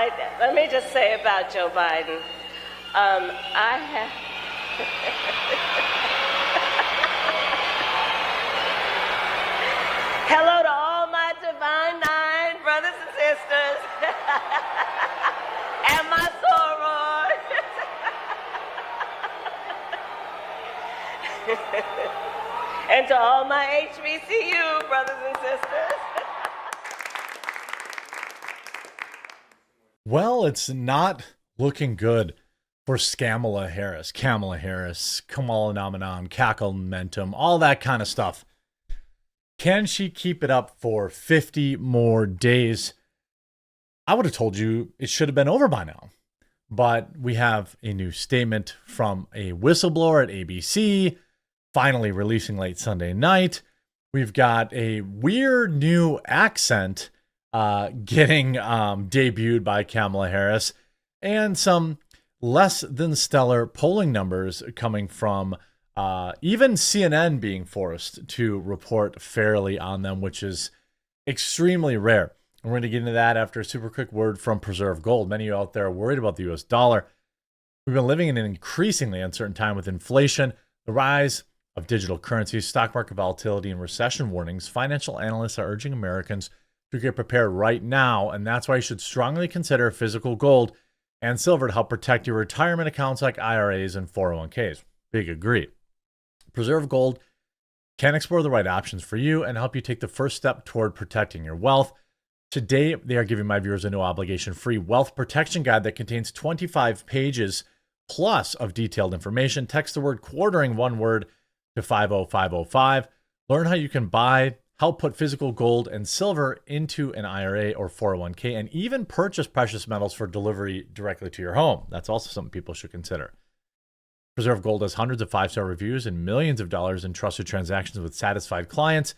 right, let me just say about Joe Biden. I have. Hello to all my divine nine brothers and sisters, and my sorors. And to all my HBCU brothers and sisters. Well, it's not looking good for Kamala Harris, Kamala Nominam, Cackle Momentum, all that kind of stuff. Can she keep it up for 50 more days? I would have told you it should have been over by now. But we have a new statement from a whistleblower at ABC, finally releasing late Sunday night. We've got a weird new accent getting debuted by Kamala Harris, and some less than stellar polling numbers coming from even CNN being forced to report fairly on them, which is extremely rare. And we're going to get into that after a super quick word from Preserve Gold. Many of you out there are worried about the US dollar. We've been living in an increasingly uncertain time with inflation, the rise of digital currencies, stock market volatility, and recession warnings. Financial analysts are urging Americans to get prepared right now, and that's why you should strongly consider physical gold and silver to help protect your retirement accounts like IRAs and 401ks. Big agree. Preserve Gold can explore the right options for you and help you take the first step toward protecting your wealth. Today, they are giving my viewers a no obligation free wealth protection guide that contains 25 pages plus of detailed information. Text the word quartering, one word, to 50505. Learn how you can help put physical gold and silver into an IRA or 401k, and even purchase precious metals for delivery directly to your home. That's also something people should consider. Preserve Gold has hundreds of 5-star reviews and millions of dollars in trusted transactions with satisfied clients.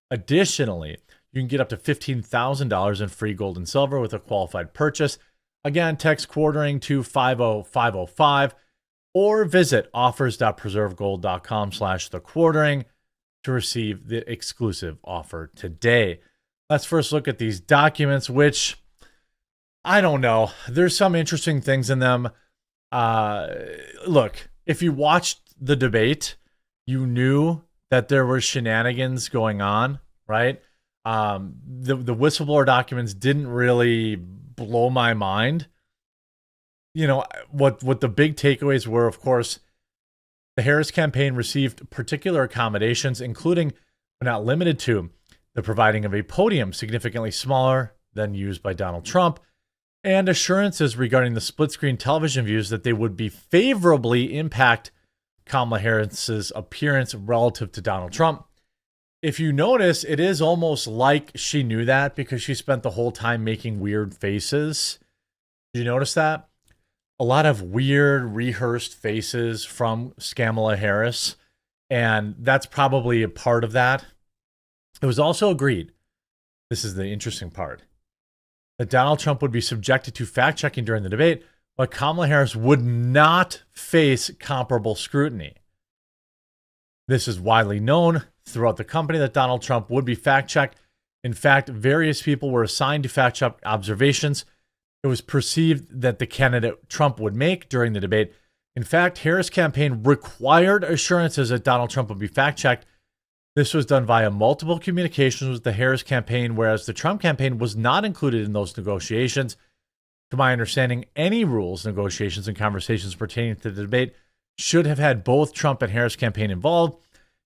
Additionally, you can get up to $15,000 in free gold and silver with a qualified purchase. Again, text quartering to 50505 or visit offers.preservegold.com/thequartering to receive the exclusive offer today. Let's first look at these documents, which I don't know. There's some interesting things in them. Look, if you watched the debate, you knew that there were shenanigans going on, right? The whistleblower documents didn't really blow my mind. You know, what the big takeaways were, of course, the Harris campaign received particular accommodations, including, but not limited to, the providing of a podium significantly smaller than used by Donald Trump, and assurances regarding the split-screen television views that they would be favorably impact Kamala Harris's appearance relative to Donald Trump. If you notice, it is almost like she knew that because she spent the whole time making weird faces. Did you notice that? A lot of weird rehearsed faces from Kamala Harris, and that's probably a part of that. It was also agreed, this is the interesting part, that Donald Trump would be subjected to fact-checking during the debate, but Kamala Harris would not face comparable scrutiny. This is widely known throughout the company that Donald Trump would be fact-checked. In fact, various people were assigned to fact-check observations it was perceived that the candidate Trump would make during the debate. In fact, Harris' campaign required assurances that Donald Trump would be fact-checked. This was done via multiple communications with the Harris campaign, whereas the Trump campaign was not included in those negotiations. To my understanding, any rules, negotiations, and conversations pertaining to the debate should have had both Trump and Harris campaign involved.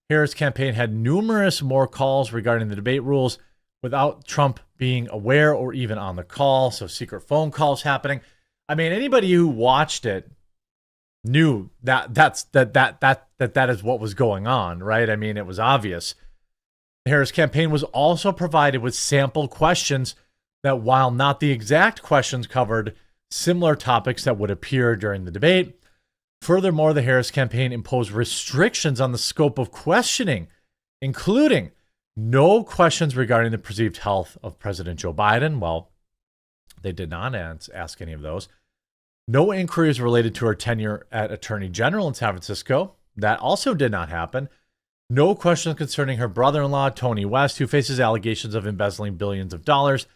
Harris campaign had numerous more calls regarding the debate rules without Trump being aware or even on the call. So secret phone calls happening. I mean, anybody who watched it knew that that is what was going on, right? I mean, it was obvious. The Harris campaign was also provided with sample questions that, while not the exact questions, covered similar topics that would appear during the debate. Furthermore, the Harris campaign imposed restrictions on the scope of questioning, including no questions regarding the perceived health of President Joe Biden. Well, they did not ask any of those. No inquiries related to her tenure at Attorney General in San Francisco. That also did not happen. No questions concerning her brother-in-law, Tony West, who faces allegations of embezzling billions of dollars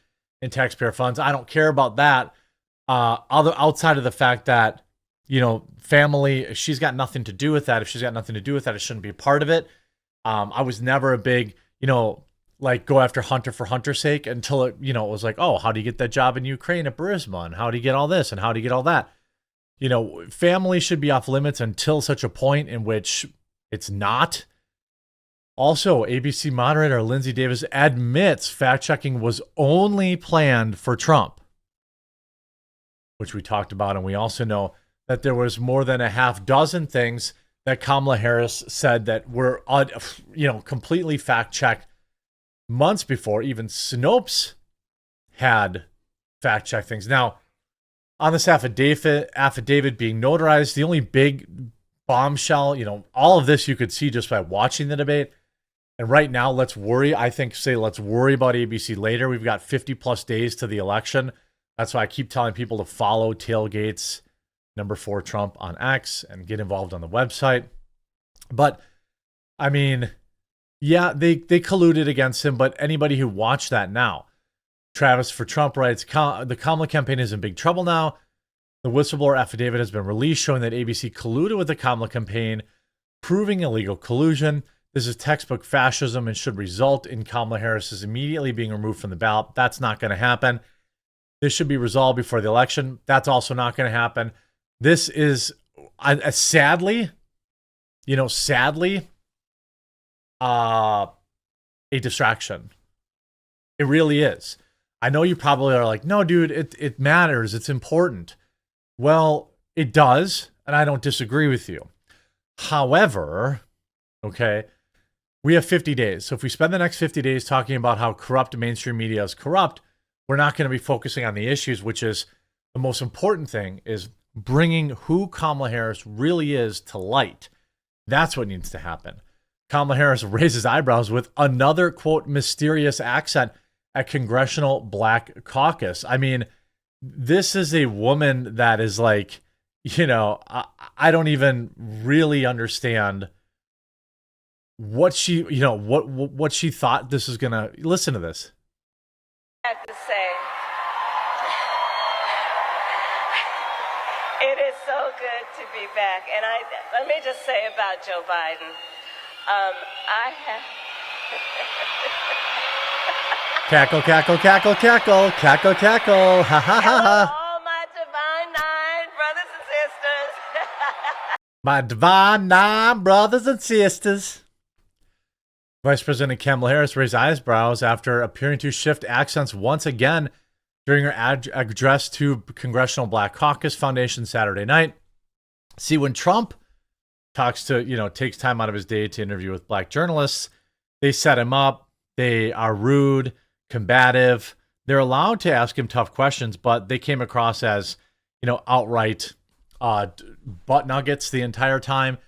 in taxpayer funds. I don't care about that. outside of the fact that, family, she's got nothing to do with that. If she's got nothing to do with that, it shouldn't be a part of it. I was never a big, like go after Hunter for Hunter's sake until it, it was like, oh, how do you get that job in Ukraine at Burisma? And how do you get all this? And how do you get all that? Family should be off limits until such a point in which it's not. Also, ABC moderator Lindsay Davis admits fact-checking was only planned for Trump, which we talked about. And we also know that there was more than a half dozen things that Kamala Harris said that were, completely fact-checked months before. Even Snopes had fact-checked things. Now, on this affidavit being notarized, the only big bombshell, all of this you could see just by watching the debate. And right now, let's worry about ABC later. We've got 50 plus days to the election. That's why I keep telling people to follow Tailgates #4 Trump on X and get involved on the website. But I mean, yeah, they colluded against him, but anybody who watched that now, Travis for Trump writes, the Kamala campaign is in big trouble now. The whistleblower affidavit has been released showing that ABC colluded with the Kamala campaign, proving illegal collusion. This is textbook fascism and should result in Kamala Harris immediately being removed from the ballot. That's not going to happen. This should be resolved before the election. That's also not going to happen. This is sadly, a distraction. It really is. I know you probably are like, no, dude, it matters. It's important. Well, it does, and I don't disagree with you. However, okay, we have 50 days. So if we spend the next 50 days talking about how corrupt mainstream media is corrupt, we're not going to be focusing on the issues, which is the most important thing, is bringing who Kamala Harris really is to light. That's what needs to happen. Kamala Harris raises eyebrows with another, quote, mysterious accent at Congressional Black Caucus. I mean, this is a woman that is like, I don't even really understand what she, what she thought this is gonna. Listen to this. I have to say, it is so good to be back. And let me just say about Joe Biden, I have. Cackle, cackle, cackle, cackle, cackle, cackle, ha ha ha ha. All my divine nine brothers and sisters. My divine nine brothers and sisters. Vice President Kamala Harris raised eyebrows after appearing to shift accents once again during her address to Congressional Black Caucus Foundation Saturday night. See, when Trump takes time out of his day to interview with black journalists, they set him up. They are rude, combative. They're allowed to ask him tough questions, but they came across as, outright butt nuggets the entire time.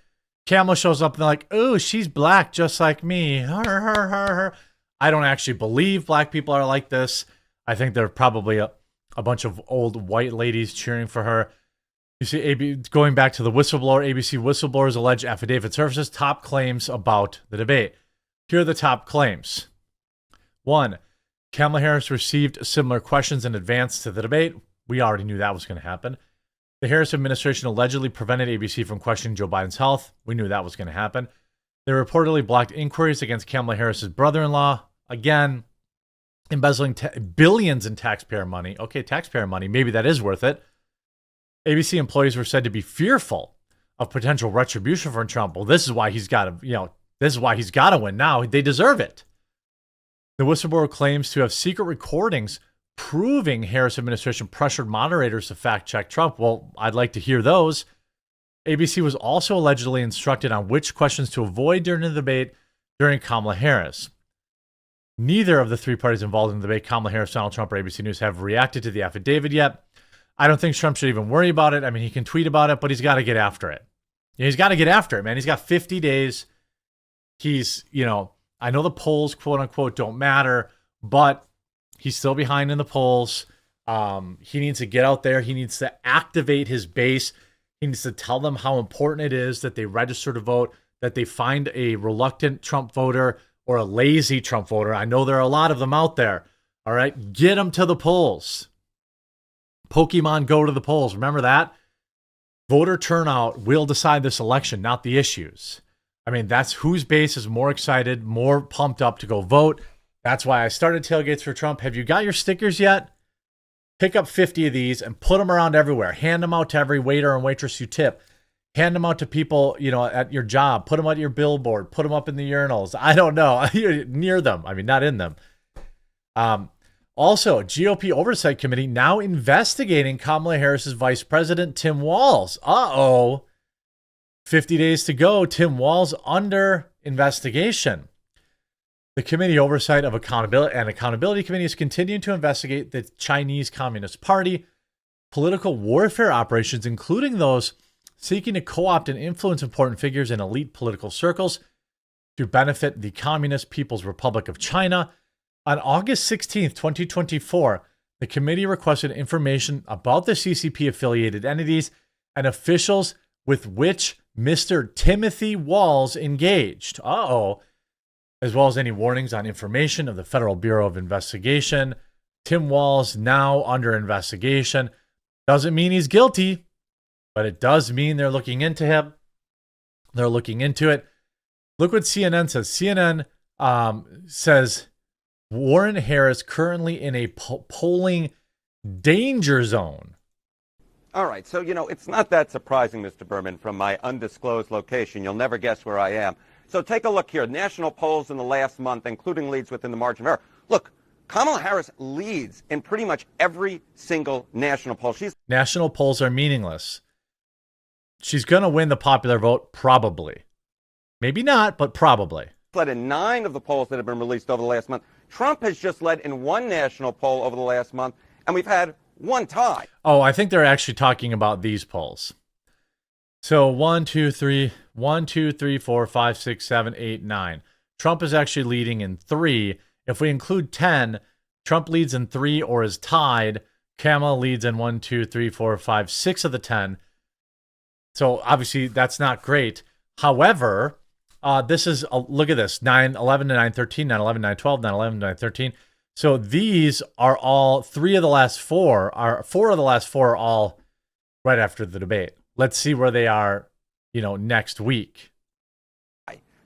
Kamala shows up and they're like, oh, she's black just like me. Her. I don't actually believe black people are like this. I think they're probably a bunch of old white ladies cheering for her. You see, going back to the whistleblower, ABC whistleblowers allege affidavit surfaces top claims about the debate. Here are the top claims. 1, Kamala Harris received similar questions in advance to the debate. We already knew that was going to happen. The Harris administration allegedly prevented ABC from questioning Joe Biden's health. We knew that was going to happen. They reportedly blocked inquiries against Kamala Harris's brother-in-law. Again, embezzling billions in taxpayer money. Okay, taxpayer money. Maybe that is worth it. ABC employees were said to be fearful of potential retribution from Trump. Well, this is why he's got to, win now. They deserve it. The whistleblower claims to have secret recordings proving Harris administration pressured moderators to fact-check Trump. Well, I'd like to hear those. ABC was also allegedly instructed on which questions to avoid during the debate during Kamala Harris. Neither of the three parties involved in the debate, Kamala Harris, Donald Trump, or ABC News, have reacted to the affidavit yet. I don't think Trump should even worry about it. I mean, he can tweet about it, but he's got to get after it. He's got to get after it, man. He's got 50 days. He's, I know the polls, quote unquote, don't matter, but he's still behind in the polls. He needs to get out there. He needs to activate his base. He needs to tell them how important it is that they register to vote, that they find a reluctant Trump voter or a lazy Trump voter. I know there are a lot of them out there. All right. Get them to the polls. Pokemon Go to the polls. Remember that? Voter turnout will decide this election, not the issues. I mean, that's whose base is more excited, more pumped up to go vote. That's why I started Tailgates for Trump. Have you got your stickers yet? Pick up 50 of these and put them around everywhere. Hand them out to every waiter and waitress you tip. Hand them out to people, at your job. Put them on your billboard. Put them up in the urinals. I don't know. Near them. I mean, not in them. Also, GOP Oversight Committee now investigating Kamala Harris's Vice President, Tim Walz. 50 days to go. Tim Walz under investigation. The Committee Oversight of Accountability Committee is continuing to investigate the Chinese Communist Party, political warfare operations, including those seeking to co-opt and influence important figures in elite political circles to benefit the Communist People's Republic of China. On August 16th, 2024, the committee requested information about the CCP-affiliated entities and officials with which Mr. Timothy Walz engaged. As well as any warnings on information of the Federal Bureau of Investigation. Tim Walz now under investigation. Doesn't mean he's guilty, but it does mean they're looking into him. They're looking into it. Look what CNN says. CNN says Warren Harris currently in a polling danger zone. All right, so, it's not that surprising, Mr. Berman, from my undisclosed location. You'll never guess where I am. So take a look here. National polls in the last month, including leads within the margin of error. Look, Kamala Harris leads in pretty much every single national poll. National polls are meaningless. She's going to win the popular vote, probably. Maybe not, but probably. Led in 9 of the polls that have been released over the last month. Trump has just led in 1 national poll over the last month, and we've had 1 tie. Oh, I think they're actually talking about these polls. So 1, 2, 3, 4, 5, 6, 7, 8, 9. Trump is actually leading in 3. If we include 10, Trump leads in 3 or is tied. Kamala leads in 1, 2, 3, 4, 5, 6 of the 10. So obviously that's not great. However, this is, look at this, 9, 11 to 9, 13, 9, 11, 9, 12, 9, 11, 9, 13. So these are all 4 of the last 4 are all right after the debate. Let's see where they are, next week.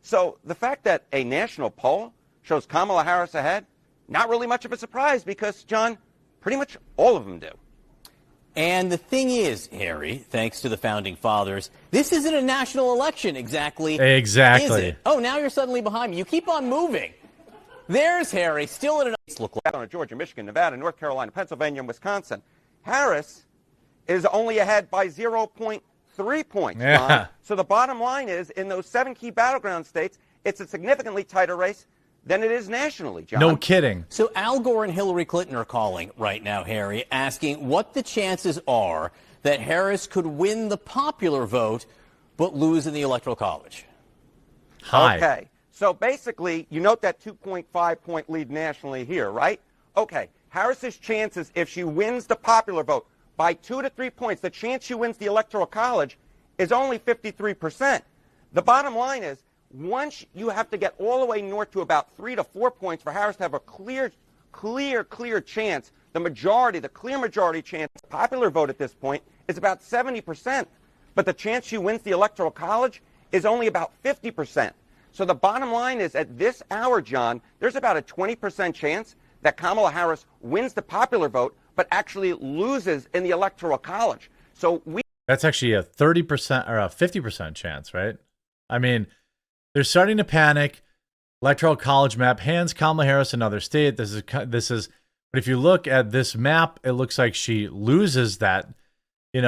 So the fact that a national poll shows Kamala Harris ahead, not really much of a surprise because, John, pretty much all of them do. And the thing is, Harry, thanks to the founding fathers, this isn't a national election exactly. Exactly. Is it? Oh, now you're suddenly behind me. You keep on moving. There's Harry, still in an... Look like Georgia, Michigan, Nevada, North Carolina, Pennsylvania, and Wisconsin. Harris is only ahead by 0.3 points. Yeah. So the bottom line is, in those 7 key battleground states, it's a significantly tighter race than it is nationally, John. No kidding. So Al Gore and Hillary Clinton are calling right now, Harry, asking what the chances are that Harris could win the popular vote but lose in the Electoral College. High. Okay. So basically, you note that 2.5-point lead nationally here, right? Okay. Harris's chances, if she wins the popular vote by 2 to 3 points, the chance she wins the Electoral College is only 53%. The bottom line is, once you have to get all the way north to about 3 to 4 points for Harris to have a clear chance, the clear majority chance, the popular vote at this point is about 70%. But the chance she wins the Electoral College is only about 50%. So the bottom line is, at this hour, John, there's about a 20% chance that Kamala Harris wins the popular vote, but actually loses in the Electoral College. That's actually a 30% or a 50% chance, right? I mean, they're starting to panic. Electoral College map hands Kamala Harris another state. This is. But if you look at this map, it looks like she loses that.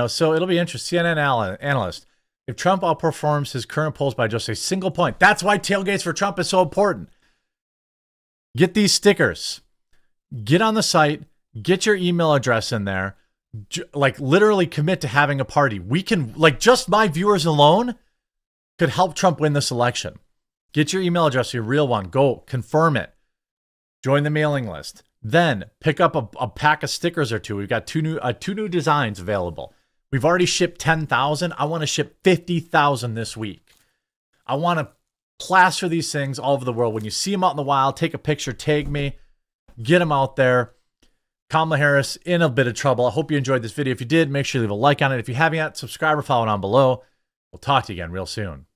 So it'll be interesting. CNN analyst. If Trump outperforms his current polls by just a single point, that's why Tailgates for Trump is so important. Get these stickers. Get on the site. Get your email address in there. Literally commit to having a party. We can, just my viewers alone could help Trump win this election. Get your email address, your real one. Go confirm it. Join the mailing list. Then pick up a pack of stickers or 2. We've got two new designs available. We've already shipped 10,000. I want to ship 50,000 this week. I want to plaster these things all over the world. When you see them out in the wild, take a picture, tag me, get them out there. Kamala Harris in a bit of trouble. I hope you enjoyed this video. If you did, make sure you leave a like on it. If you haven't yet, subscribe or follow down below. We'll talk to you again real soon.